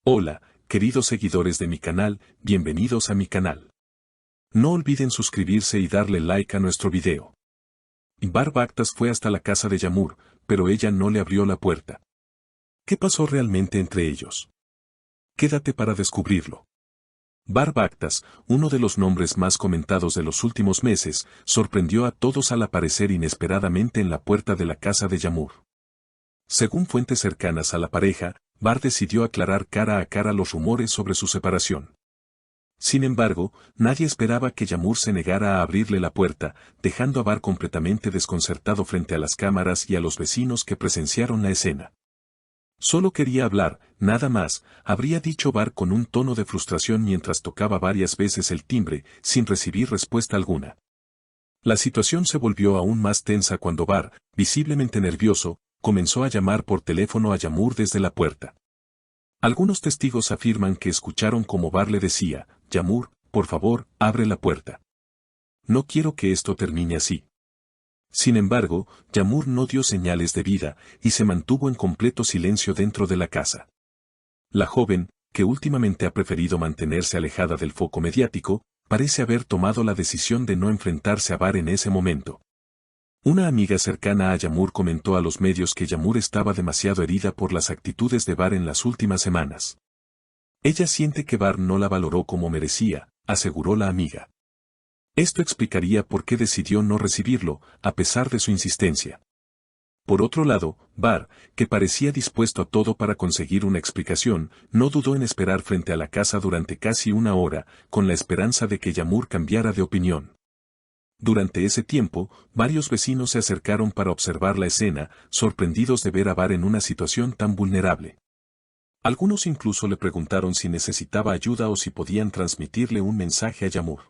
Hola, queridos seguidores de mi canal, bienvenidos a mi canal. No olviden suscribirse y darle like a nuestro video. Bar Bakhtas fue hasta la casa de Yağmur, pero ella no le abrió la puerta. ¿Qué pasó realmente entre ellos? Quédate para descubrirlo. Bar Bakhtas, uno de los nombres más comentados de los últimos meses, sorprendió a todos al aparecer inesperadamente en la puerta de la casa de Yağmur. Según fuentes cercanas a la pareja, Bar decidió aclarar cara a cara los rumores sobre su separación. Sin embargo, nadie esperaba que Yağmur se negara a abrirle la puerta, dejando a Bar completamente desconcertado frente a las cámaras y a los vecinos que presenciaron la escena. Solo quería hablar, nada más, habría dicho Bar con un tono de frustración mientras tocaba varias veces el timbre, sin recibir respuesta alguna. La situación se volvió aún más tensa cuando Bar, visiblemente nervioso, comenzó a llamar por teléfono a Yağmur desde la puerta. Algunos testigos afirman que escucharon como Bar le decía, «Yağmur, por favor, abre la puerta. No quiero que esto termine así». Sin embargo, Yağmur no dio señales de vida y se mantuvo en completo silencio dentro de la casa. La joven, que últimamente ha preferido mantenerse alejada del foco mediático, parece haber tomado la decisión de no enfrentarse a Bar en ese momento. Una amiga cercana a Yağmur comentó a los medios que Yağmur estaba demasiado herida por las actitudes de Bar en las últimas semanas. Ella siente que Bar no la valoró como merecía, aseguró la amiga. Esto explicaría por qué decidió no recibirlo, a pesar de su insistencia. Por otro lado, Bar, que parecía dispuesto a todo para conseguir una explicación, no dudó en esperar frente a la casa durante casi una hora, con la esperanza de que Yağmur cambiara de opinión. Durante ese tiempo, varios vecinos se acercaron para observar la escena, sorprendidos de ver a Bar en una situación tan vulnerable. Algunos incluso le preguntaron si necesitaba ayuda o si podían transmitirle un mensaje a Yağmur.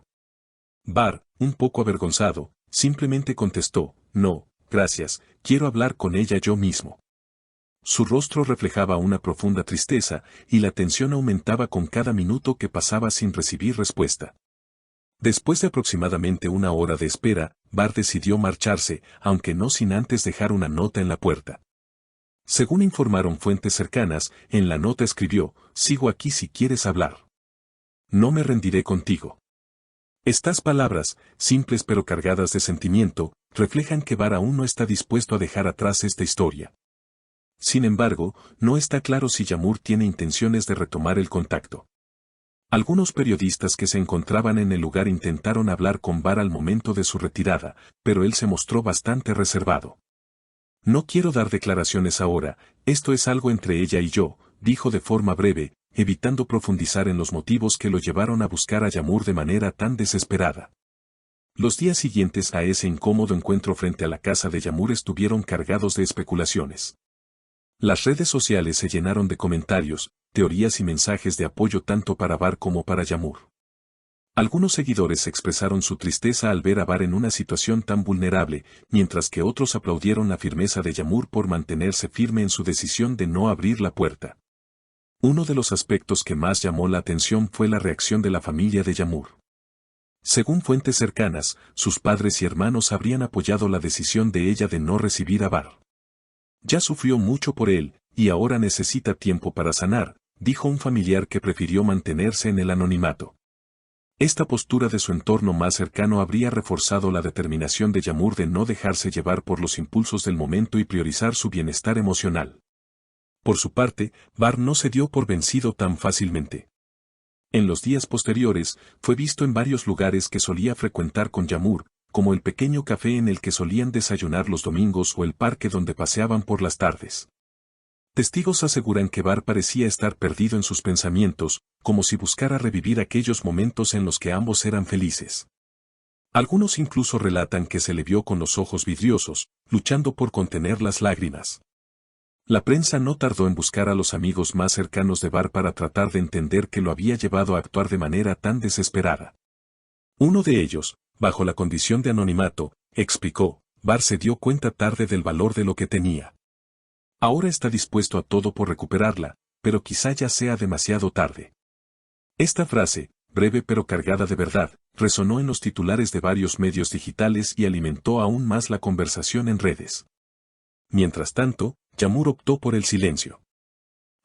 Bar, un poco avergonzado, simplemente contestó, «No, gracias, quiero hablar con ella yo mismo». Su rostro reflejaba una profunda tristeza, y la tensión aumentaba con cada minuto que pasaba sin recibir respuesta. Después de aproximadamente una hora de espera, Bar decidió marcharse, aunque no sin antes dejar una nota en la puerta. Según informaron fuentes cercanas, en la nota escribió, «Sigo aquí si quieres hablar. No me rendiré contigo». Estas palabras, simples pero cargadas de sentimiento, reflejan que Bar aún no está dispuesto a dejar atrás esta historia. Sin embargo, no está claro si Yağmur tiene intenciones de retomar el contacto. Algunos periodistas que se encontraban en el lugar intentaron hablar con Bar al momento de su retirada, pero él se mostró bastante reservado. «No quiero dar declaraciones ahora, esto es algo entre ella y yo», dijo de forma breve, evitando profundizar en los motivos que lo llevaron a buscar a Yağmur de manera tan desesperada. Los días siguientes a ese incómodo encuentro frente a la casa de Yağmur estuvieron cargados de especulaciones. Las redes sociales se llenaron de comentarios, teorías y mensajes de apoyo tanto para Bar como para Yağmur. Algunos seguidores expresaron su tristeza al ver a Bar en una situación tan vulnerable, mientras que otros aplaudieron la firmeza de Yağmur por mantenerse firme en su decisión de no abrir la puerta. Uno de los aspectos que más llamó la atención fue la reacción de la familia de Yağmur. Según fuentes cercanas, sus padres y hermanos habrían apoyado la decisión de ella de no recibir a Bar. «Ya sufrió mucho por él, y ahora necesita tiempo para sanar», dijo un familiar que prefirió mantenerse en el anonimato. Esta postura de su entorno más cercano habría reforzado la determinación de Yağmur de no dejarse llevar por los impulsos del momento y priorizar su bienestar emocional. Por su parte, Bar no se dio por vencido tan fácilmente. En los días posteriores, fue visto en varios lugares que solía frecuentar con Yağmur, como el pequeño café en el que solían desayunar los domingos o el parque donde paseaban por las tardes. Testigos aseguran que Bar parecía estar perdido en sus pensamientos, como si buscara revivir aquellos momentos en los que ambos eran felices. Algunos incluso relatan que se le vio con los ojos vidriosos, luchando por contener las lágrimas. La prensa no tardó en buscar a los amigos más cercanos de Bar para tratar de entender qué lo había llevado a actuar de manera tan desesperada. Uno de ellos, bajo la condición de anonimato, explicó, «Bar se dio cuenta tarde del valor de lo que tenía. Ahora está dispuesto a todo por recuperarla, pero quizá ya sea demasiado tarde». Esta frase, breve pero cargada de verdad, resonó en los titulares de varios medios digitales y alimentó aún más la conversación en redes. Mientras tanto, Yağmur optó por el silencio.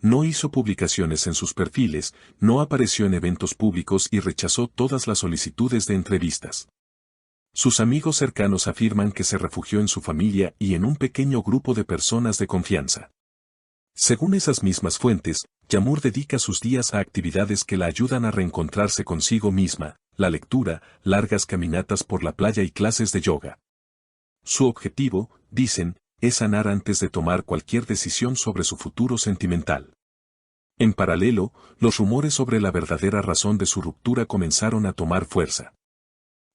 No hizo publicaciones en sus perfiles, no apareció en eventos públicos y rechazó todas las solicitudes de entrevistas. Sus amigos cercanos afirman que se refugió en su familia y en un pequeño grupo de personas de confianza. Según esas mismas fuentes, Yağmur dedica sus días a actividades que la ayudan a reencontrarse consigo misma, la lectura, largas caminatas por la playa y clases de yoga. Su objetivo, dicen, es sanar antes de tomar cualquier decisión sobre su futuro sentimental. En paralelo, los rumores sobre la verdadera razón de su ruptura comenzaron a tomar fuerza.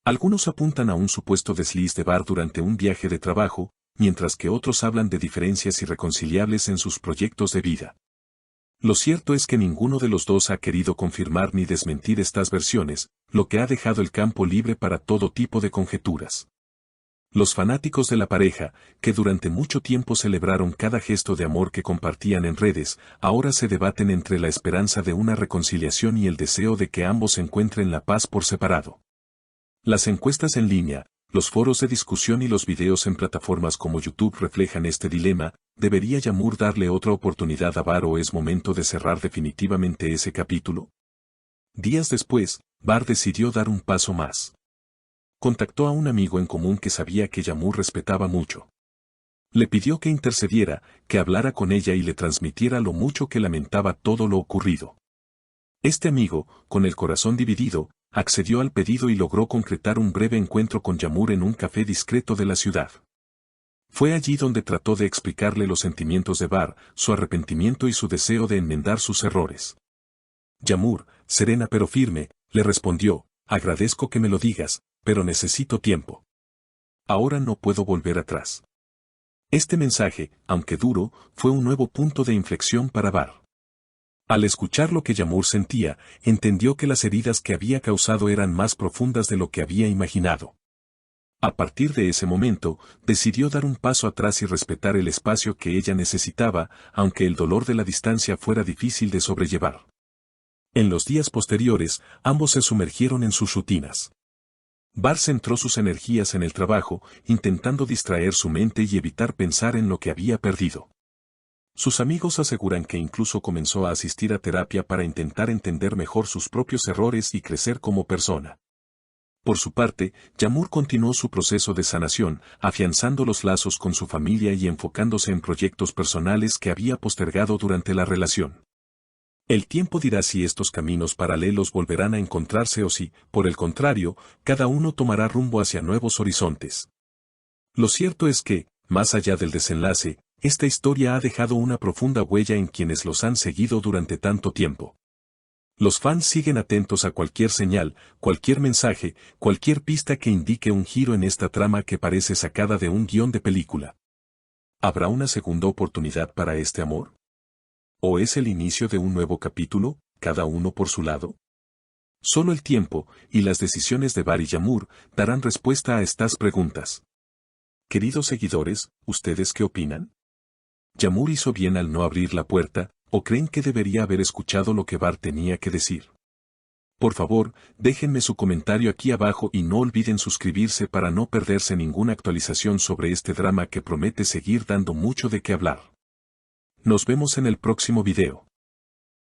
Algunos apuntan a un supuesto desliz de Bar durante un viaje de trabajo, mientras que otros hablan de diferencias irreconciliables en sus proyectos de vida. Lo cierto es que ninguno de los dos ha querido confirmar ni desmentir estas versiones, lo que ha dejado el campo libre para todo tipo de conjeturas. Los fanáticos de la pareja, que durante mucho tiempo celebraron cada gesto de amor que compartían en redes, ahora se debaten entre la esperanza de una reconciliación y el deseo de que ambos encuentren la paz por separado. Las encuestas en línea, los foros de discusión y los videos en plataformas como YouTube reflejan este dilema: ¿debería Yağmur darle otra oportunidad a Bar o es momento de cerrar definitivamente ese capítulo? Días después, Bar decidió dar un paso más. Contactó a un amigo en común que sabía que Yağmur respetaba mucho. Le pidió que intercediera, que hablara con ella y le transmitiera lo mucho que lamentaba todo lo ocurrido. Este amigo, con el corazón dividido, accedió al pedido y logró concretar un breve encuentro con Yağmur en un café discreto de la ciudad. Fue allí donde trató de explicarle los sentimientos de Bar, su arrepentimiento y su deseo de enmendar sus errores. Yağmur, serena pero firme, le respondió: agradezco que me lo digas, pero necesito tiempo. Ahora no puedo volver atrás. Este mensaje, aunque duro, fue un nuevo punto de inflexión para Bar. Al escuchar lo que Yağmur sentía, entendió que las heridas que había causado eran más profundas de lo que había imaginado. A partir de ese momento, decidió dar un paso atrás y respetar el espacio que ella necesitaba, aunque el dolor de la distancia fuera difícil de sobrellevar. En los días posteriores, ambos se sumergieron en sus rutinas. Bar centró sus energías en el trabajo, intentando distraer su mente y evitar pensar en lo que había perdido. Sus amigos aseguran que incluso comenzó a asistir a terapia para intentar entender mejor sus propios errores y crecer como persona. Por su parte, Yağmur continuó su proceso de sanación, afianzando los lazos con su familia y enfocándose en proyectos personales que había postergado durante la relación. El tiempo dirá si estos caminos paralelos volverán a encontrarse o si, por el contrario, cada uno tomará rumbo hacia nuevos horizontes. Lo cierto es que, más allá del desenlace, esta historia ha dejado una profunda huella en quienes los han seguido durante tanto tiempo. Los fans siguen atentos a cualquier señal, cualquier mensaje, cualquier pista que indique un giro en esta trama que parece sacada de un guión de película. ¿Habrá una segunda oportunidad para este amor? ¿O es el inicio de un nuevo capítulo, cada uno por su lado? Solo el tiempo, y las decisiones de Bar y Yağmur, darán respuesta a estas preguntas. Queridos seguidores, ¿ustedes qué opinan? ¿Yağmur hizo bien al no abrir la puerta, o creen que debería haber escuchado lo que Bar tenía que decir? Por favor, déjenme su comentario aquí abajo y no olviden suscribirse para no perderse ninguna actualización sobre este drama que promete seguir dando mucho de qué hablar. Nos vemos en el próximo video.